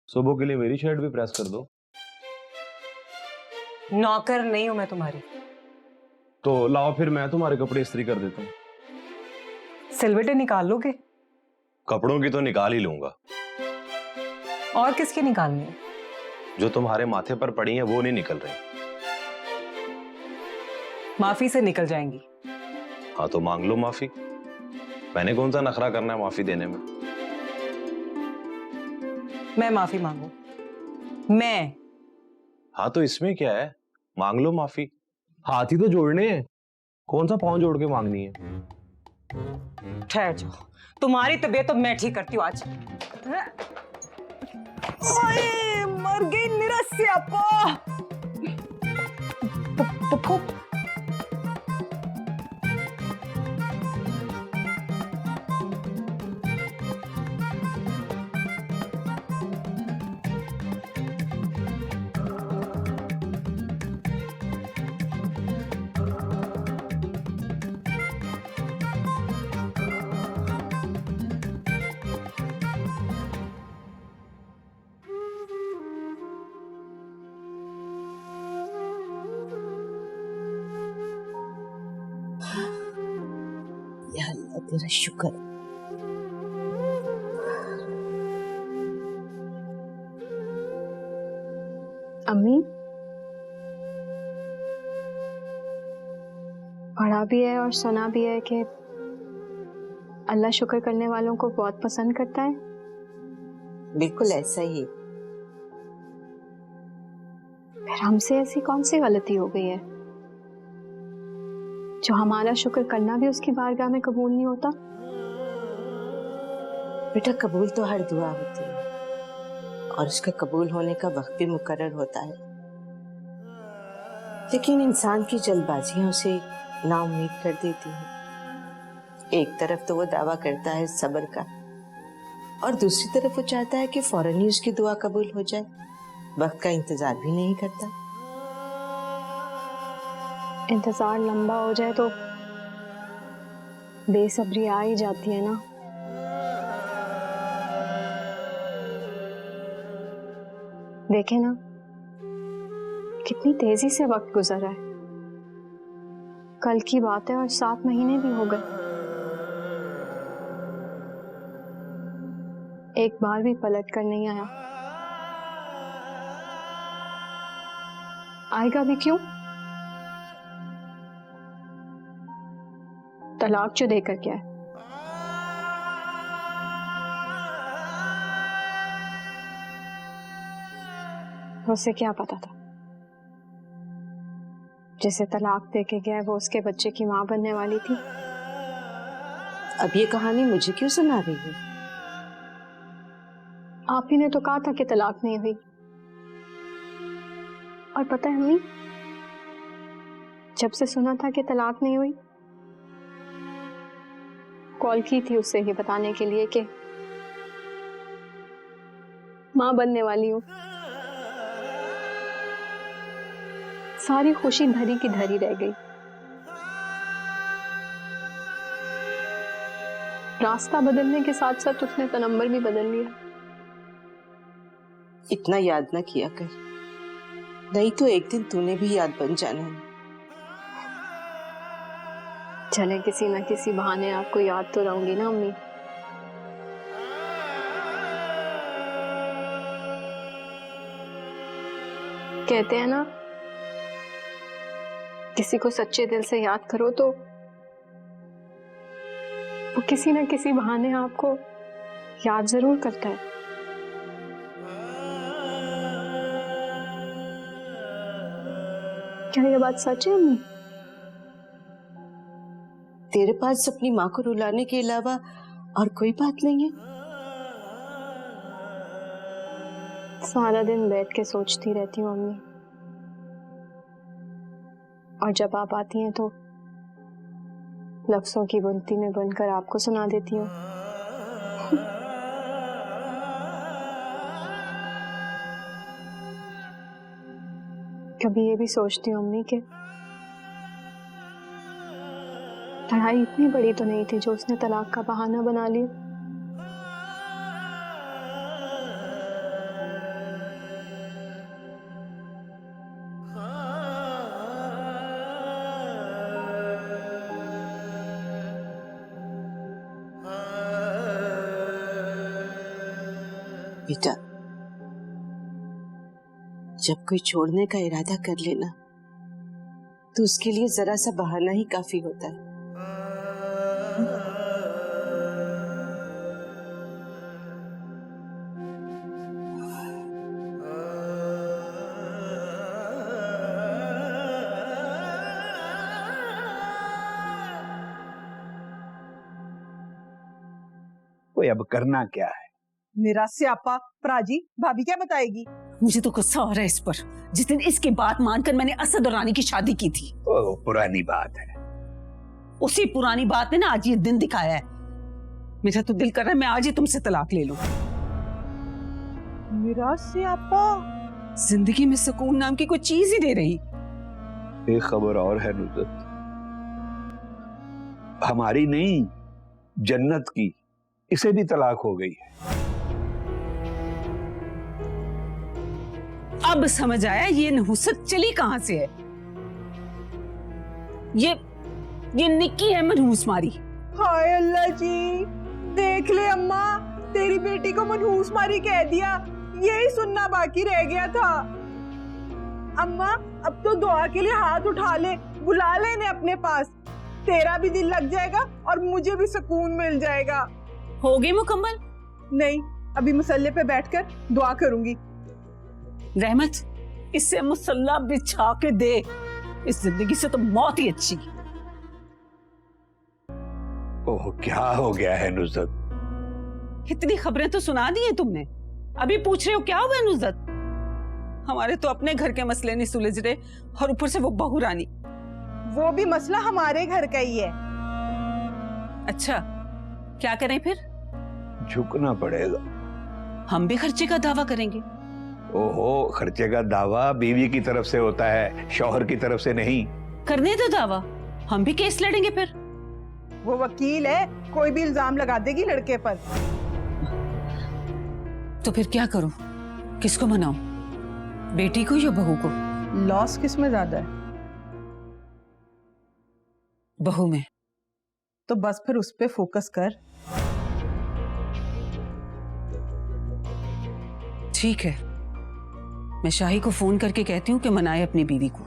सुबह के लिए मेरी शर्ट भी प्रेस कर दो। नौकर नहीं हूं मैं तुम्हारी। तो लाओ फिर मैं तुम्हारे कपड़े इस्त्री कर देता हूँ। सिलवटें निकाल लोगे? कपड़ों की तो निकाल ही लूंगा। और किसकी निकालनी है? जो तुम्हारे माथे पर पड़ी हैं वो नहीं निकल रही। माफी से निकल जाएंगी। हाँ तो मांग लो माफी। मैंने कौन सा नखरा करना है माफी देने में। मैं माफी मांगू? मैं? हाँ तो इसमें क्या है, मांग लो माफी। हाथ ही तो जोड़ने हैं, कौन सा पांव जोड़ के मांगनी है। ठहर जाओ, तुम्हारी तबीयत तो मैं ठीक करती हूँ आज। ओए, मर गई निरस्यापा। या अल्लाह तेरा शुक्र। अम्मी, पढ़ा भी है और सुना भी है कि अल्लाह शुक्र करने वालों को बहुत पसंद करता है। बिल्कुल ऐसा ही। फिर हमसे ऐसी कौन सी गलती हो गई है जो हमारा शुक्र करना भी उसकी बारगाह में कबूल नहीं होता? बेटा, कबूल तो हर दुआ होती है और उसका कबूल होने का वक्त भी मुकर्रर होता है, लेकिन इंसान की जल्दबाजियां उसे नाउम्मीद कर देती है। एक तरफ तो वो दावा करता है सब्र का और दूसरी तरफ वो चाहता है कि फौरन ही उसकी दुआ कबूल हो जाए, वक्त का इंतजार भी नहीं करता। इंतजार लंबा हो जाए तो बेसब्री आ ही जाती है ना। देखे ना कितनी तेजी से वक्त गुजरा है। कल की बात है और 7 महीने भी हो गए। एक बार भी पलट कर नहीं आया। आएगा भी क्यों? तलाक जो देकर क्या है? उसे क्या पता था जिसे तलाक देके गया वो उसके बच्चे की मां बनने वाली थी। अब ये कहानी मुझे क्यों सुना रही है? आप ही ने तो कहा था कि तलाक नहीं हुई। और पता है अम्मी, जब से सुना था कि तलाक नहीं हुई, कॉल की थी उससे ही बताने के लिए कि मां बनने वाली हूं। सारी खुशी धरी की धरी रह गई। रास्ता बदलने के साथ साथ उसने तो नंबर भी बदल लिया। इतना याद ना किया कर, नहीं तो एक दिन तूने भी याद बन जाना है। चले किसी न किसी बहाने आपको याद तो रहूंगी ना अम्मी। कहते हैं ना, किसी को सच्चे दिल से याद करो तो वो किसी न किसी बहाने आपको याद जरूर करता है। क्या ये बात सच है अम्मी? तेरे पास अपनी माँ को रुलाने के अलावा और कोई बात नहीं है? सारा दिन बैठ के सोचती रहती हूँ अम्मी, और जब आप आती हैं तो लफ्जों की बुनती में बुनकर आपको सुना देती हूँ। कभी ये भी सोचती हूँ अम्मी के लड़ाई इतनी बड़ी तो नहीं थी जो उसने तलाक का बहाना बना लिया। बेटा, जब कोई छोड़ने का इरादा कर लेना तो उसके लिए जरा सा बहाना ही काफी होता है। कोई अब करना क्या है? मेरा स्यापा प्राजी, भाभी क्या बताएगी? मुझे तो गुस्सा आ रहा है इस पर। जिस दिन इसकी बात मानकर मैंने असद और रानी की शादी की थी, ओ, पुरानी बात है। उसी पुरानी बात ने ना आज ये दिन दिखाया है। मेरा तो दिल कर रहा है मैं आज ही तुमसे तलाक ले लूं। मेरा स्यापा, जिंदगी में सुकून नाम की कोई चीज ही नहीं रही। एक खबर और है नुसरत, हमारी नहीं जन्नत की, इसे भी तलाक हो गई है। अब समझ आया ये नहुसत चली कहां से है। ये निक्की है मनहूस मारी। हाय अल्लाह जी, देख ले अम्मा, तेरी बेटी को मनहूस मारी कह दिया, यही सुनना बाकी रह गया था। अम्मा अब तो दुआ के लिए हाथ उठा ले, बुला ले इन्हें अपने पास, तेरा भी दिल लग जाएगा और मुझे भी सुकून मिल जाएगा। हो गई मुकम्मल? नहीं, अभी मुसल्ले पे बैठकर दुआ करूंगी। रहमत, इससे मुसल्ला बिछा के दे, इस जिंदगी से तो मौत ही अच्छी। ओह, क्या हो गया है नुसरत? इतनी खबरें तो सुना दी हैं तुमने, अभी पूछ रहे हो क्या हुआ नुसरत? हमारे तो अपने घर के मसले नहीं सुलझ रहे और ऊपर से वो बहू रानी। वो भी मसला हमारे घर का ही है। अच्छा, क्या करें फिर? झुकना पड़ेगा। हम भी खर्चे का दावा करेंगे। ओहो, खर्चे का दावा बीवी की तरफ से होता है, शौहर की तरफ से नहीं। करने दो दावा, हम भी केस लड़ेंगे फिर। वो वकील है, कोई भी इल्जाम लगा देगी लड़के पर। तो फिर क्या करूं? किसको मनाऊं, बेटी को या बहू को? लॉस किस में ज्यादा है? बहू में। तो बस फिर उस पे फोकस कर। ठीक है, मैं शाही को फोन करके कहती हूँ कि मनाए अपनी बीवी को,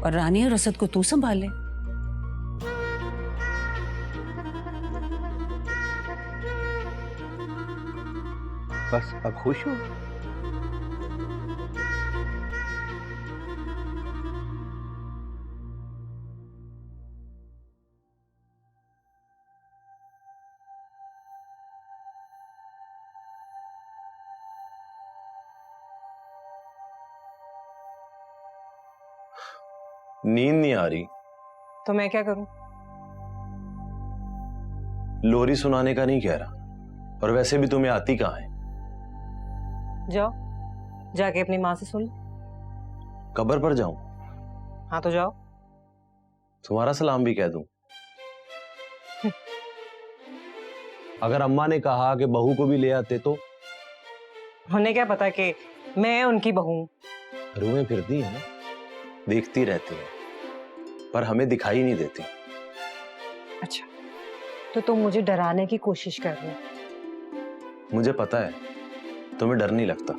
और रानी और असद को तू संभाल ले। बस अब खुश हो? नींद नहीं आ रही तो मैं क्या करूं? लोरी सुनाने का नहीं कह रहा, और वैसे भी तुम्हें आती कहाँ है? जाओ, जाके अपनी माँ से सुन लो। कब्र पर जाऊं? हाँ तो जाओ। तुम्हारा सलाम भी कह दूं? अगर अम्मा ने कहा कि बहू को भी ले आते तो? उन्हें क्या पता कि मैं उनकी बहू हूं। रूहें फिरती हैं, देखती रहती हैं, पर हमें दिखाई नहीं देती। अच्छा, तो तुम मुझे डराने की कोशिश कर रहे हो। मुझे पता है तुम्हें डर नहीं लगता।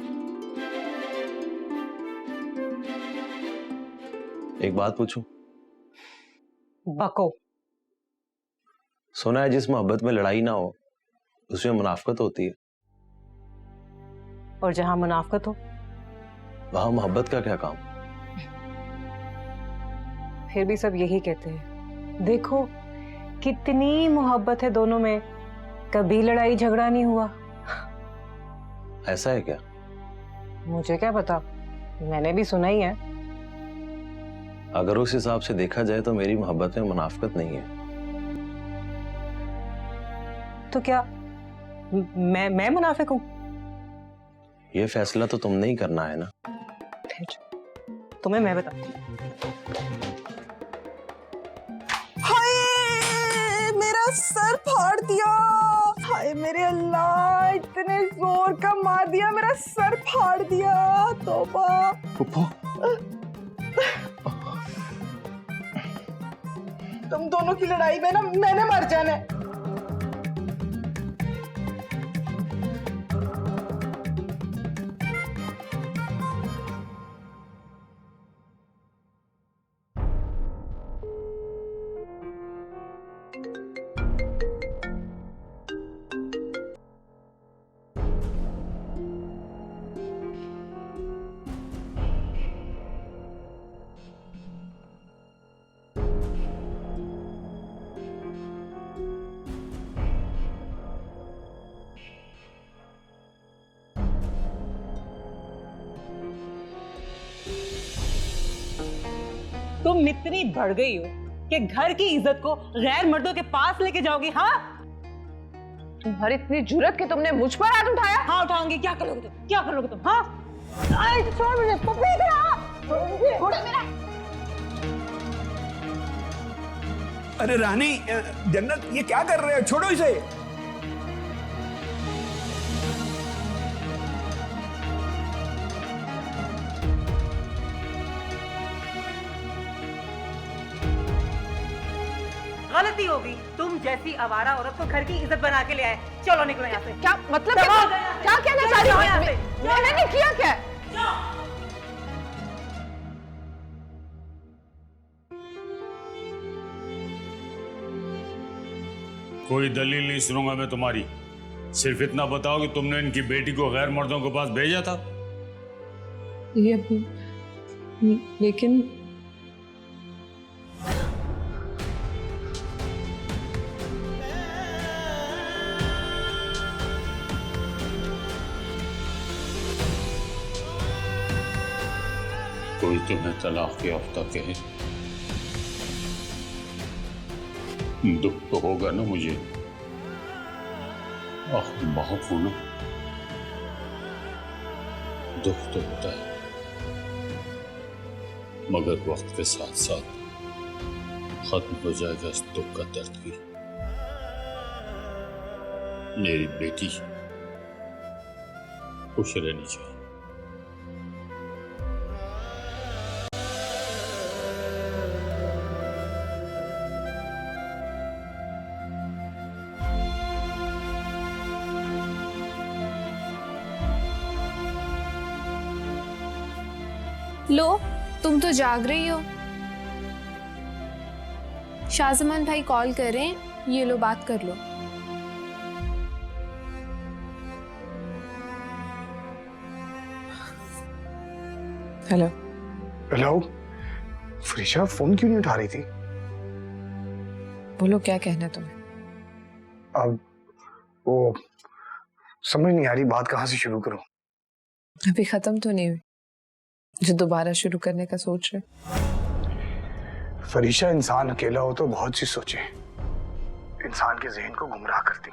एक बात पूछूं? बको। सुना है जिस मोहब्बत में लड़ाई ना हो उसमें मुनाफकत होती है, और जहां मुनाफकत हो वहां मोहब्बत का क्या काम? फिर भी सब यही कहते हैं, देखो कितनी मोहब्बत है दोनों में, कभी लड़ाई झगड़ा नहीं हुआ। ऐसा है क्या? मुझे क्या पता, मैंने भी सुना ही है। अगर उस हिसाब से देखा जाए तो मेरी मोहब्बत में मुनाफकत नहीं है। तो क्या मैं मुनाफिक हूं? ये फैसला तो तुमने ही करना है ना। फिर तुम्हें मैं बताती हूँ। हाय मेरा सर फाड़ दिया, हाय मेरे अल्लाह, इतने जोर का मार दिया, मेरा सर फाड़ दिया। तौबा। फुप्पो, तुम दोनों की लड़ाई में ना मैंने मर जाना है। तुम इतनी बढ़ गई हो कि घर की इज्जत को गैर मर्दों के पास लेके जाओगी। हाँ, तुम्हारी इतनी जुर्रत कि तुमने मुझ पर हाथ उठाया? हाँ उठाऊंगी। क्या करोगे तुम, क्या करोगे तुम? हाँ, छोड़ मुझे, पप्पी इधर छोड़ मेरा। अरे रानी, जन्नत, ये क्या कर रहे हो? छोड़ो इसे। गलती होगी, तुम जैसी आवारा औरत को घर की इज्जत बना के ले आए। चलो निकलो यहाँ से। क्या मतलब? क्या कहना चाह रही हो? मैंने किया क्या? कोई दलील नहीं सुनूंगा मैं तुम्हारी। सिर्फ इतना बताओ कि तुमने इनकी बेटी को गैर मर्दों के पास भेजा था। लेकिन कोई तुम्हें तलाक के हफ्ता कहे, दुख तो होगा ना मुझे। बहुत हूं ना, दुख तो होता है, मगर वक्त के साथ साथ खत्म हो जाएगा इस दुख का दर्द भी। मेरी बेटी खुश रहनी चाहिए। लो, तुम तो जाग रही हो। शाहजमान भाई कॉल कर रहे हैं, ये लो बात कर लो। हेलो। हेलो फरीशा, फोन क्यों नहीं उठा रही थी? बोलो, क्या कहना है तुम्हें? अब वो समझ नहीं आ रही, बात कहाँ से शुरू करूं। अभी खत्म तो नहीं हुई जो दोबारा शुरू करने का सोच रहे? फरीशा, इंसान अकेला हो तो बहुत सी सोचे इंसान के जहन को गुमराह करती।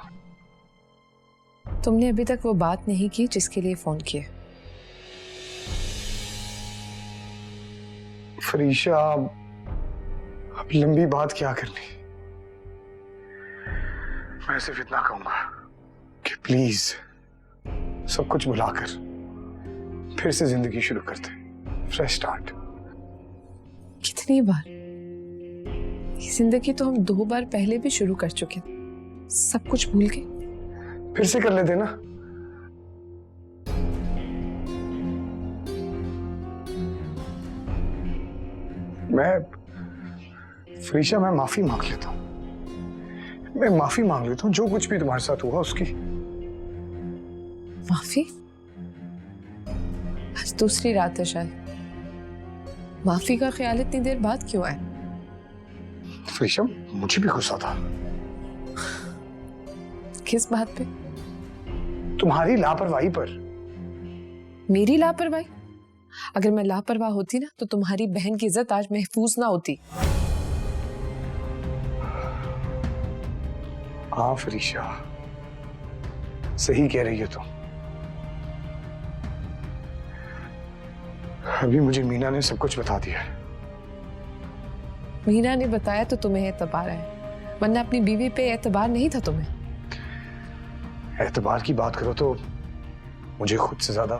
तुमने अभी तक वो बात नहीं की जिसके लिए फोन किया। फरीशा, अब लंबी बात क्या करनी। मैं सिर्फ इतना कहूंगा कि प्लीज सब कुछ भुलाकर फिर से जिंदगी शुरू करते, फ्रेश स्टार्ट। कितनी बार? ये जिंदगी तो हम 2 बार पहले भी शुरू कर चुके थे, सब कुछ भूल के फिर से कर लेते ना। फरीशा, मैं माफी मांग लेता हूँ, मैं माफी मांग लेता हूँ जो कुछ भी तुम्हारे साथ हुआ उसकी। माफी? आज दूसरी रात है शायद, माफी का ख्याल इतनी देर बाद क्यों आया? फरीशा, मुझे भी गुस्सा था। किस बात पे? तुम्हारी लापरवाही पर। मेरी लापरवाही? अगर मैं लापरवाह होती ना तो तुम्हारी बहन की इज्जत आज महफूज ना होती। हाँ फरीशा, सही कह रही है तुम। अभी मुझे मीना ने सब कुछ बता दिया है। मीना ने बताया तो तुम्हें एतबार है, वरना अपनी बीवी पे एतबार नहीं था तुम्हें। एतबार की बात करो तो मुझे खुद से ज्यादा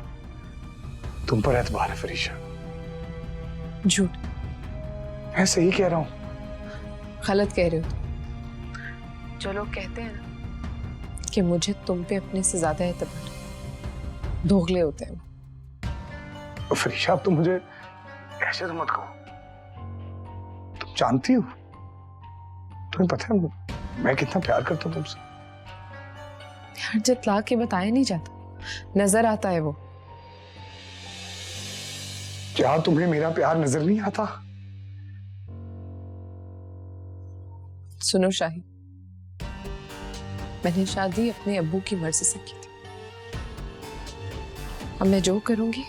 तुम पर एतबार है फरीशा। झूठ। मैं सही कह रहा हूं। गलत कह रहे हो। जो लोग कहते हैं ना कि मुझे तुम पे अपने से ज्यादा एतबार, दोगले होते हैं। फरीशा अब तुम मुझे ऐसे तो मत कहो। तुम जानती हो, तुम्हें पता है मैं कितना प्यार करता हूं तुमसे। प्यार जतला के बताया नहीं जाता, नजर आता है वो। क्या तुम्हें मेरा प्यार नजर नहीं आता? सुनो शाही, मैंने शादी अपने अब्बू की मर्जी से की थी। अब मैं जो करूंगी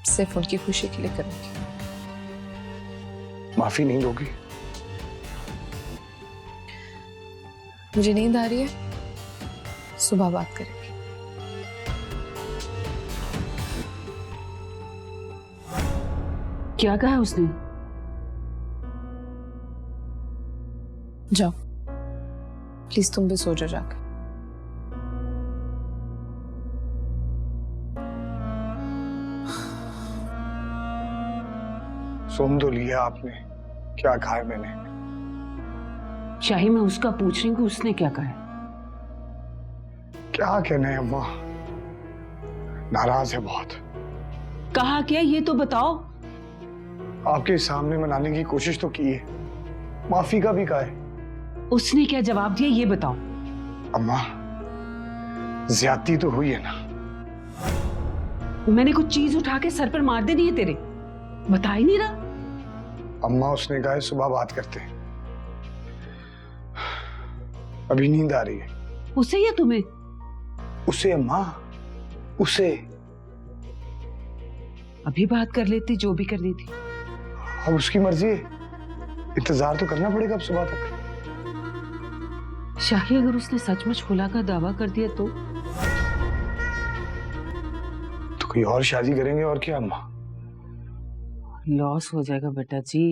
सिर्फ उनकी खुशी के लिए करूंगी। माफी नहीं दोगी? मुझे नींद आ रही है, सुबह बात करेंगे। क्या कहा उसने? जाओ प्लीज, तुम भी सो जाओ जाकर। सुन तो लिया आपने, क्या कहा है मैंने? शाही, मैं उसका पूछ रही हूँ कि उसने क्या कहा है। क्या कहना है अम्मा, नाराज है बहुत। कहा क्या ये तो बताओ। आपके सामने मनाने की कोशिश तो की है, माफी का भी कहा है। उसने क्या जवाब दिया ये बताओ। अम्मा ज्यादती तो हुई है ना। मैंने कुछ चीज उठा के सर पर मार देनी है तेरे, बता ही नहीं रहा। अम्मा उसने कहा है सुबह बात करते हैं। अभी नींद आ रही है। उसे या तुम्हें? उसे अम्मा, उसे। अभी बात कर लेती, जो भी करनी थी। अब उसकी मर्जी है, इंतजार तो करना पड़ेगा अब सुबह तक। शाही, अगर उसने सचमुच खुला का दावा कर दिया तो कोई और शादी करेंगे और क्या अम्मा। लॉस हो जाएगा बेटा जी।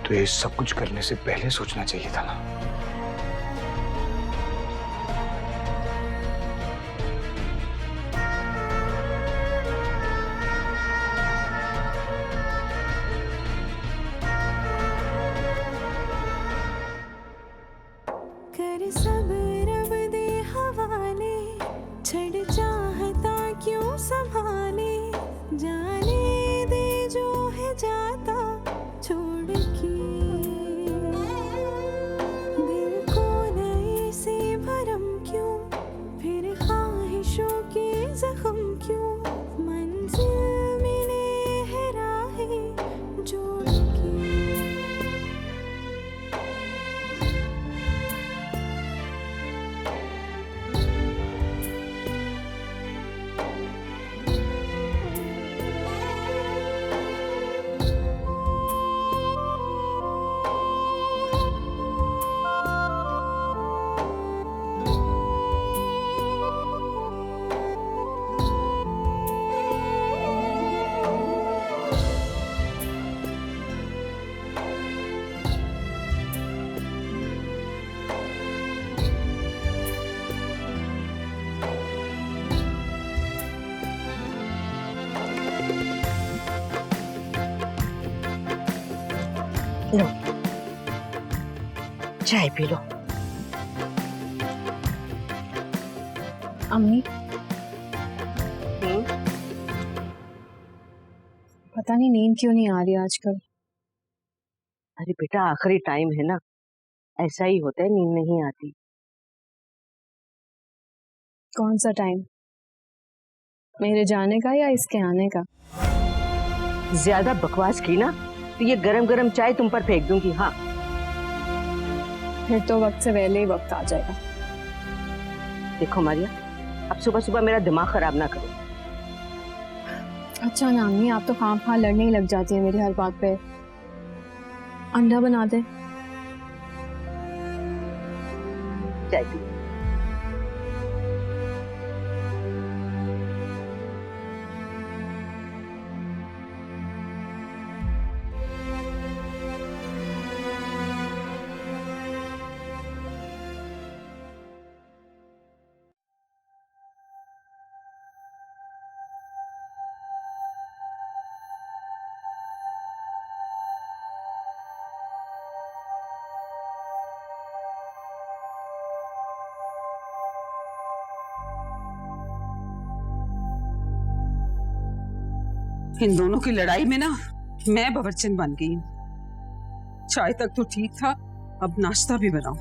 तो ये सब कुछ करने से पहले सोचना चाहिए था ना। कर सब रब दे हवाले, छड़ चाहता क्यों संभाले, जाने दे जो है जाता छोड़ के। दिल को नए से भरम क्यों, फिर ख्वाहिशों के जख्म क्यों, मंजिल मिले है राहें जोड़ के। लो चाय पी लो। अम्मी, पता नहीं नींद क्यों नहीं आ रही आजकल। अरे बेटा आखिरी टाइम है ना, ऐसा ही होता है, नींद नहीं आती। कौन सा टाइम, मेरे जाने का या इसके आने का? ज्यादा बकवास की ना तो ये गरम गरम चाय तुम पर फेंक दूंगी। हाँ फिर तो वक्त से पहले ही वक्त आ जाएगा। देखो मारिया, अब सुबह सुबह मेरा दिमाग खराब ना करो। अच्छा ना अम्मी, आप तो खाम लड़ने ही लग जाती है मेरी हर बात पे। अंडा बना दे। चाय पी। इन दोनों की लड़ाई में ना मैं बवरचन बन गई हूँ। चाय तक तो ठीक था, अब नाश्ता भी बनाओ।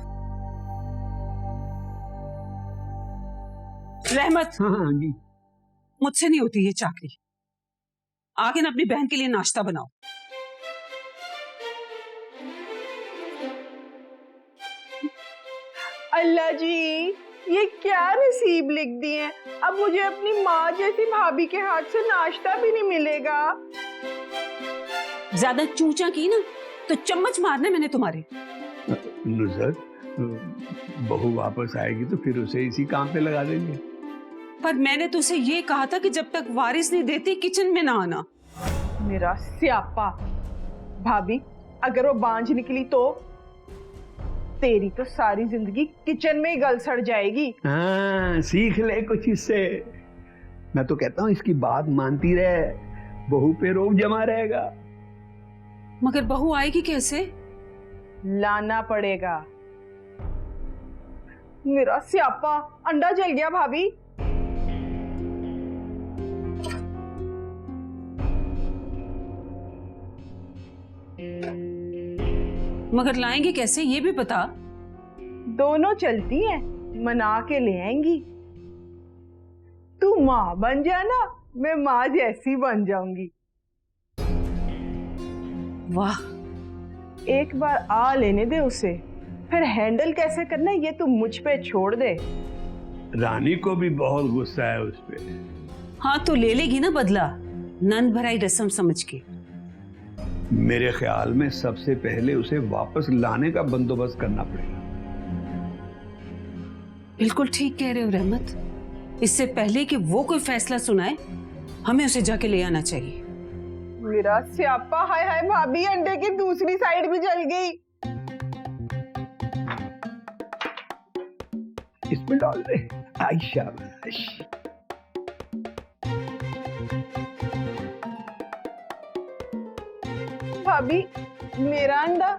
रहमत, हाँ जी। मुझसे नहीं होती ये चाकरी। आगे ना अपनी बहन के लिए नाश्ता बनाओ। अल्लाह जी, ये क्या नसीब लिख दिए। अब मुझे अपनी माँ जैसी भाभी के हाथ से नाश्ता भी नहीं मिलेगा। ज्यादा चूचा की ना तो चम्मच मारने मैंने तुम्हारे। नुसरत, बहू वापस आएगी तो फिर उसे इसी काम पे लगा देंगे। पर मैंने तो उसे ये कहा था कि जब तक वारिस नहीं देती किचन में ना आना। मेरा स्यापा। भाभी, अगर वो बांझ निकली तो तेरी तो सारी जिंदगी किचन में ही गल सड़ जाएगी। हाँ, सीख ले कुछ इससे। मैं तो कहता हूँ इसकी बात मानती रहे, बहू पे रोब जमा रहेगा। मगर बहू आएगी कैसे? लाना पड़ेगा। मेरा स्यापा, अंडा जल गया भाभी। मगर लाएंगे कैसे ये भी बता। दोनों चलती हैं, मना के ले आएंगी। तू माँ बन जाना, मैं माँ जैसी बन जाऊंगी। वाह, एक बार आ लेने दे उसे, फिर हैंडल कैसे करना है ये तू मुझ पे छोड़ दे। रानी को भी बहुत गुस्सा है उस पे। हाँ तो ले लेगी ना बदला, नन भराई रस्म समझ के। मेरे ख्याल में सबसे पहले उसे वापस लाने का बंदोबस्त करना पड़ेगा। बिल्कुल ठीक कह रहे हो रहमत। इससे पहले कि वो कोई फैसला सुनाए, हमें उसे जाके ले आना चाहिए। मेरा स्यापा, हाय हाय भाभी, अंडे की दूसरी साइड भी जल गई। इसमें डाल दे। आई शाबाश। भाभी, मेरा अंडा।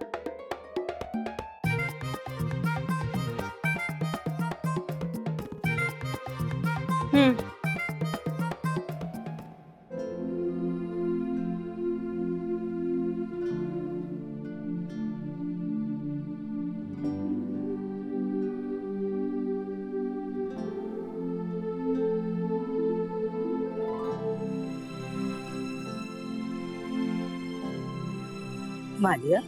मालिया,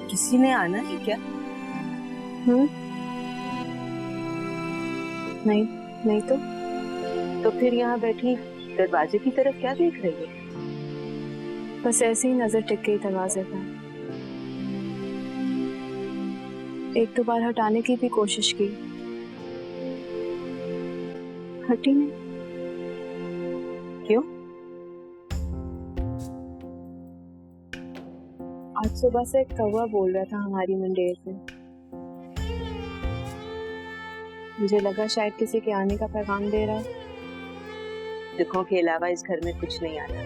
किसी ने आना है क्या? नहीं, नहीं तो फिर यहाँ बैठी दरवाजे की तरफ क्या देख रही है? बस ऐसे ही नजर टिक गई दरवाजे पर। एक दो बार हटाने की भी कोशिश की, हटी नहीं। क्यों? आज सुबह से एक कौवा बोल रहा था हमारी मंडेर में। मुझे लगा शायद किसी के आने का पैगाम दे रहा है। दुखों के अलावा इस घर में कुछ नहीं आना,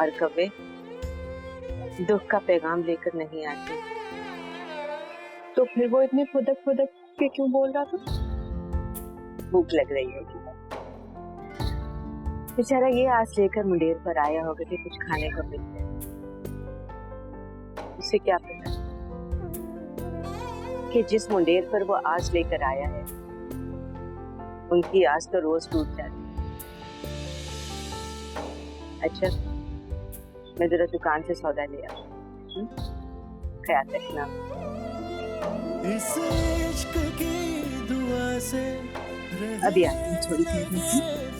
और कौवे दुख का पैगाम लेकर नहीं आते। तो फिर वो इतने फुदक फुदक के क्यों बोल रहा था? भूख लग रही होगी। बेचारा ये आस लेकर मुंडेर पर आया होगा कि कुछ खाने को मिल जाए। उसे क्या पता कि जिस मुंडेर पर वो आस लेकर आया है, उनकी आस तो रोज टूट जाती है। अच्छा, मैं जरा दुकान से सौदा ले आऊं। ख्याल रखना। इस इश्क की दुआ से अभी आती हूँ थोड़ी देर में।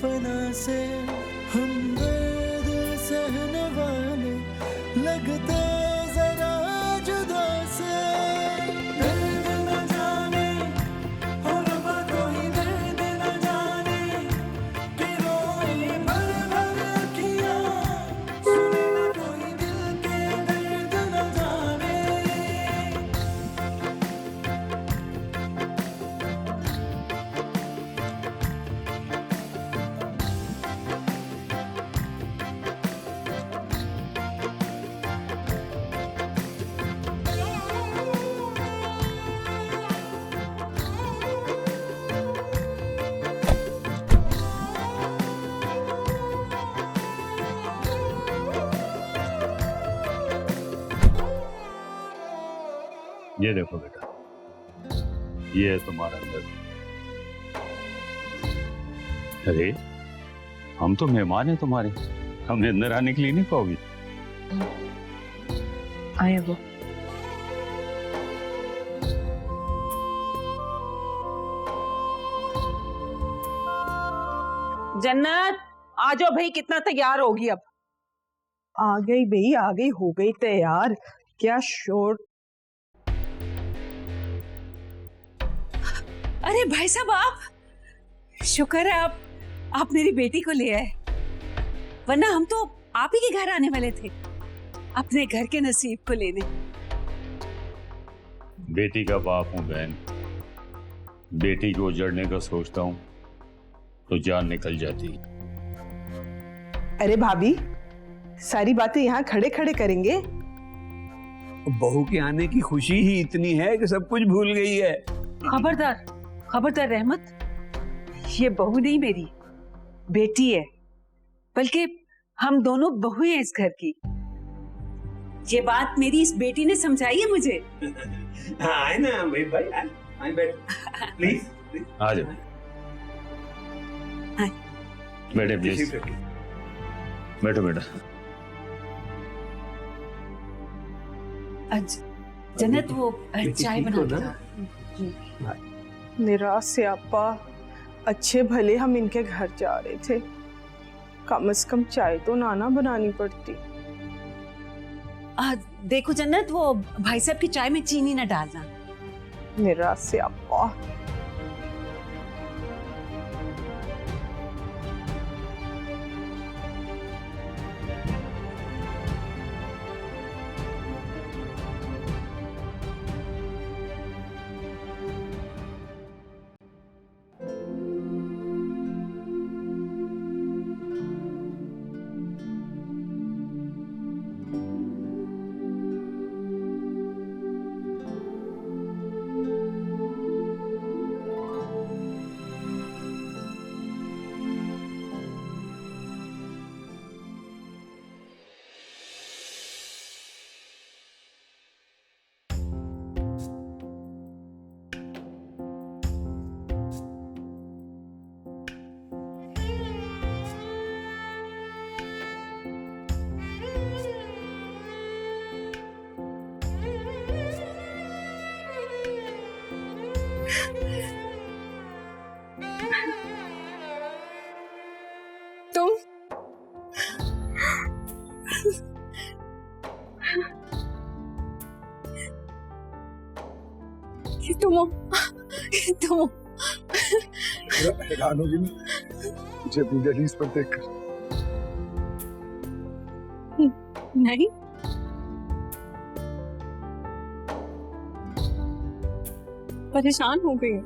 फना से हम दर्द सहने वाले लगते जरा जुदा से। दर्द न जाने और रब्बा कोई दर्द न जाने कि रोए भर भर किया, सुने न कोई दिल के दर्द न जाने। ये देखो बेटा, ये है तुम्हारा घर। अरे हम तो मेहमान हैं तुम्हारे, हमें अंदर आने के लिए नहीं कहोगी? आए वो। जन्नत आ जाओ भाई, कितना तैयार होगी अब। आ गई बई, आ गई, हो गई तैयार। क्या शोर। अरे भाई साहब, आप शुक्र है आप मेरी बेटी को ले आए, वरना हम तो आप ही के घर आने वाले थे अपने घर के नसीब को लेने। बेटी का बाप हूं बहन, बेटी को उजड़ने का सोचता हूं तो जान निकल जाती। अरे भाभी, सारी बातें यहाँ खड़े खड़े करेंगे। बहू के आने की खुशी ही इतनी है कि सब कुछ भूल गई है। खबरदार खबरदार रहमत, ये बहू नहीं मेरी बेटी है, बल्कि हम दोनों बहू हैं इस घर की। ये बात मेरी इस बेटी ने समझाई है मुझे। आए ना भाई, आए बैठ प्लीज। आ जाओ बेटे, प्लीज बैठो बेटा। जन्नत वो चाय बना दो। निराश से आपा, अच्छे भले हम इनके घर जा रहे थे, कम से कम चाय तो नाना बनानी पड़ती। देखो जन्नत, वो भाई साहब की चाय में चीनी ना डालना। निराश से आपा। तुम ये तुम हो? हैरान होगी मुझे अपनी दहलीज पर देखकर। नहीं, परेशान हो गई।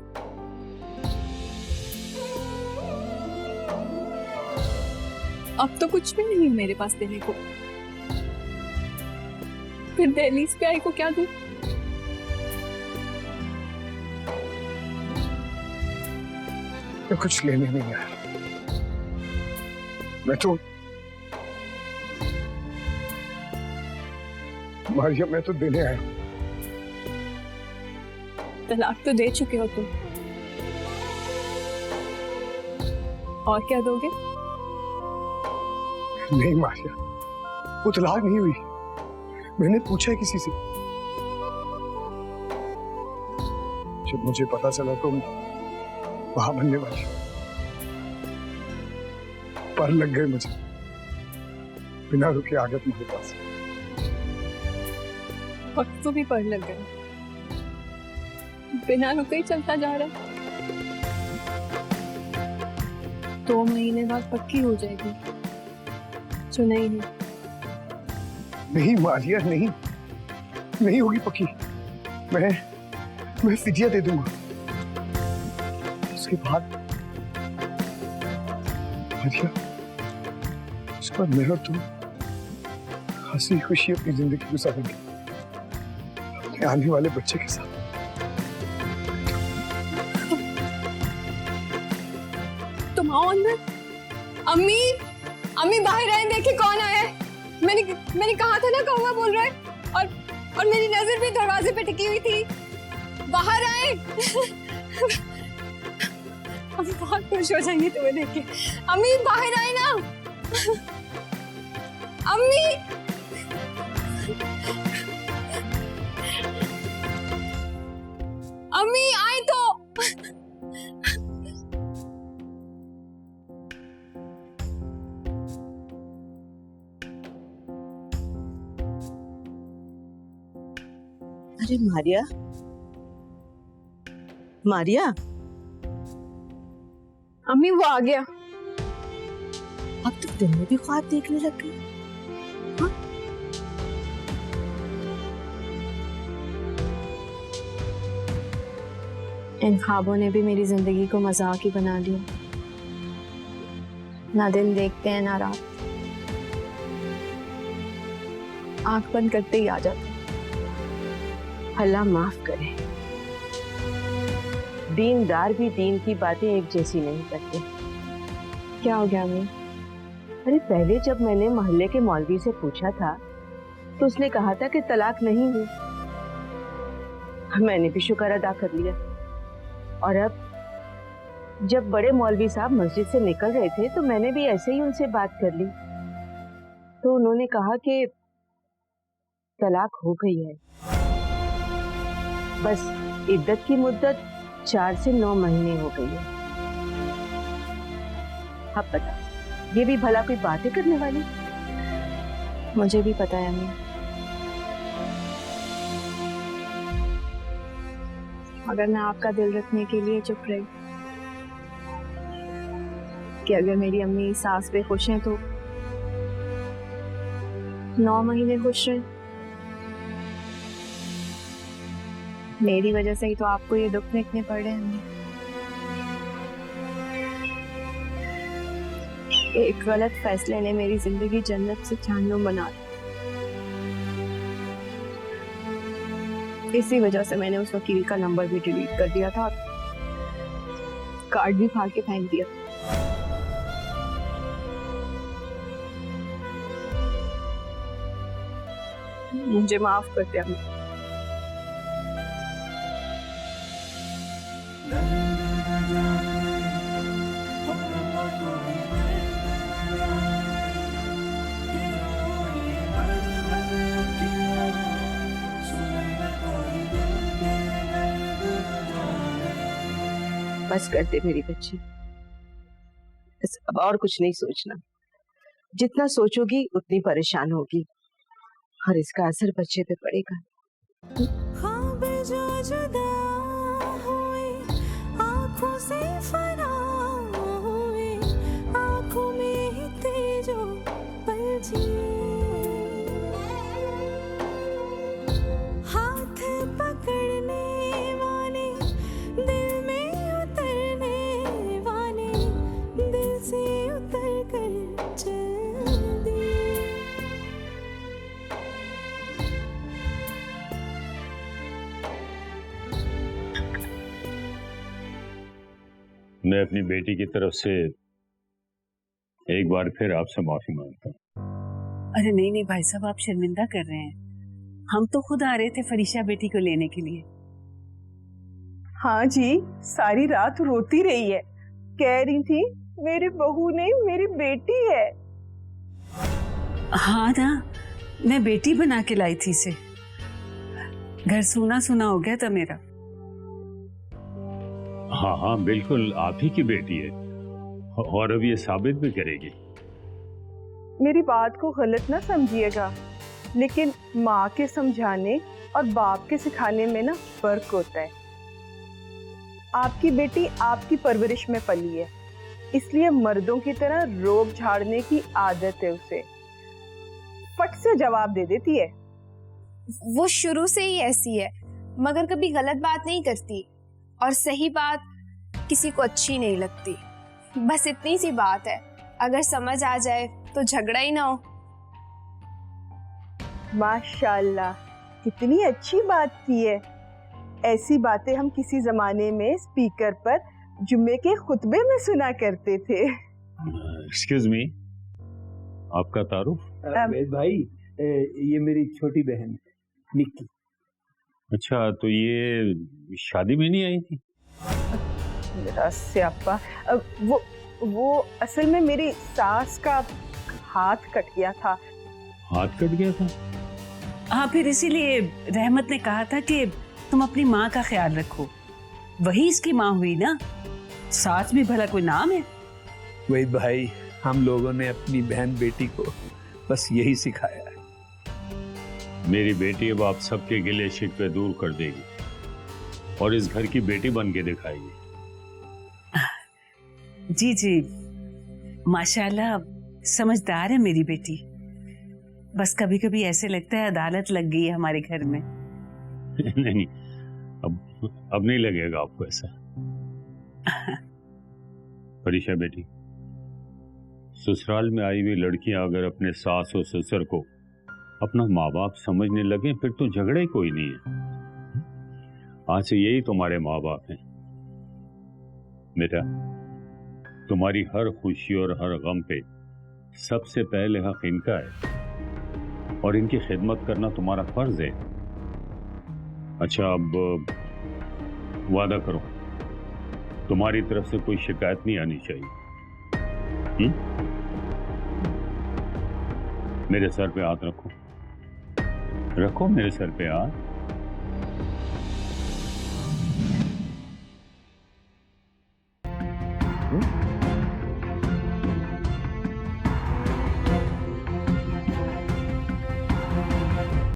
अब तो कुछ भी नहीं है मेरे पास देने को, फिर दहलीज पे आई को क्या दूं? मैं कुछ लेने नहीं आया, मैं तो मारिया, मैं तो देने आया हूं। तलाक तो दे चुके हो तुम, और क्या दोगे? नहीं मारिया, वो तलाक नहीं हुई। मैंने पूछा है किसी से, जब मुझे पता चला तो वहां बनने वाली पर लग गए मुझे, बिना रुके आ गए तुम्हारे पास। वक्त तो भी पर लग गया, बिना रुके ही चलता जा रहा है। 2 महीने बाद पक्की हो जाएगी, सुनाई नहीं। नहीं मारिया, नहीं नहीं होगी पक्की। मैं फिदिया दे दूंगा, उसके बाद मारिया, उसके बाद मैं और तुम हंसी खुशी अपनी जिंदगी गुजारेंगे अपने आने वाले बच्चे के साथ। तुम आओ अंदर। अम्मी, अम्मी बाहर आए, देखिए कौन आया है। मैंने कहा था ना कौवा बोल रहा है। और मेरी नजर भी दरवाजे पे टिकी हुई थी। बाहर आए। अम्मी बहुत खुश हो जाएंगी तुम्हें देख के। अम्मी बाहर आए ना। अम्मी अम्मी आए तो। अरे मारिया, मारिया। अम्मी वो आ गया। अब तो दिन में भी ख्वाब देखने लग गई। हाँ? इन ख्वाबों ने भी मेरी जिंदगी को मजाक ही बना दिया। ना दिन देखते हैं ना रात, आंख बंद करते ही आ जाते। अल्लाह माफ करे, दीनदार भी दीन की बातें एक जैसी नहीं करते। क्या हो गया अम्मी? अरे पहले जब मैंने मोहल्ले के मौलवी से पूछा था तो उसने कहा था कि तलाक नहीं हुई। मैंने भी शुक्र अदा कर लिया। और अब जब बड़े मौलवी साहब मस्जिद से निकल रहे थे तो मैंने भी ऐसे ही उनसे बात कर ली, तो उन्होंने कहा कि तलाक हो गई है, बस इद्दत की मुद्दत 4 से 9 महीने हो गई है। अब पता ये भी भला कोई बातें करने वाली? मुझे भी पता है अम्मी, अगर मैं आपका दिल रखने के लिए चुप रही कि अगर मेरी अम्मी सास पे खुश हैं तो 9 महीने खुश रहे। मेरी वजह से ही तो आपको ये दुख देखने पड़ रहे हैं। एक गलत फैसले ने मेरी जिंदगी जन्नत से जहन्नुम बना दी। इसी वजह से मैंने उस वकील का नंबर भी डिलीट कर दिया था, कार्ड भी फाड़ के फेंक दिया। मुझे माफ कर दिया। बस कर दे मेरी बच्ची, बस अब और कुछ नहीं सोचना। जितना सोचोगी उतनी परेशान होगी और इसका असर बच्चे पे पड़ेगा। ख्वाब जो जुदा हुए आँखों से फना हुए, आँखों में ही थे जो पल जिए, हाथ पकड़ने वाले दिल में उतरने वाले, दिल से उतर कर चल दिए। मैं अपनी बेटी की तरफ से एक बार फिर आपसे माफी मांगता हूँ। अरे नहीं नहीं भाई साहब, आप शर्मिंदा कर रहे हैं। हम तो खुद आ रहे थे फरीशा बेटी को लेने के लिए। हाँ जी, सारी रात रोती रही है, कह रही थी मेरी बहू नहीं मेरी बेटी है। हाँ ना, मैं बेटी बना के लाई थी इसे। घर सूना सूना हो गया था मेरा। हाँ हाँ बिल्कुल, आप ही की बेटी है और अब ये साबित भी करेगी। मेरी बात को गलत ना समझिएगा, लेकिन माँ के समझाने और बाप के सिखाने में ना फर्क होता है। आपकी बेटी आपकी परवरिश में पली है, इसलिए मर्दों की तरह रोब झाड़ने की आदत है उसे। फट से जवाब दे देती है। वो शुरू से ही ऐसी है, मगर कभी गलत बात नहीं करती और सही बात किसी को अच्छी नहीं लगती। बस इतनी सी बात है, अगर समझ आ जाए तो झगड़ा ही ना हो। माशाल्लाह, कितनी अच्छी बात की है। ऐसी बातें हम किसी जमाने में स्पीकर पर जुम्मे के खुतबे में सुना करते थे। एक्सक्यूज मी, आपका तारुफ? भाई ये मेरी छोटी बहन। निक्की। अच्छा, तो ये शादी में नहीं आई थी? मेरा स्यापा, वो असल में मेरी सास का हाथ कट गया था। हाथ कट गया था? हाँ, फिर इसीलिए रहमत ने कहा था कि तुम अपनी माँ का ख्याल रखो, वही इसकी माँ हुई ना। सास भी भला कोई नाम है? वही भाई, हम लोगों ने अपनी बहन बेटी को बस यही सिखाया है। मेरी बेटी अब आप सबके गिले शिकवे दूर कर देगी और इस घर की बेटी बन के दिखाएगी। जी जी, माशाल्लाह समझदार है मेरी बेटी। बस कभी कभी ऐसे लगता है अदालत लग गई है हमारे घर में। नहीं, अब नहीं लगेगा आपको ऐसा। फरीशा बेटी, ससुराल में आई हुई लड़कियां अगर अपने सास और ससुर को अपना माँ बाप समझने लगे फिर तो झगड़ा ही कोई नहीं है। आज से यही तुम्हारे माँ बाप हैं। बेटा, तुम्हारी हर खुशी और हर गम पे सबसे पहले हक इनका है और इनकी खिदमत करना तुम्हारा फर्ज है। अच्छा, अब वादा करो तुम्हारी तरफ से कोई शिकायत नहीं आनी चाहिए। मेरे सर पे हाथ रखो, रखो मेरे सर पे हाथ।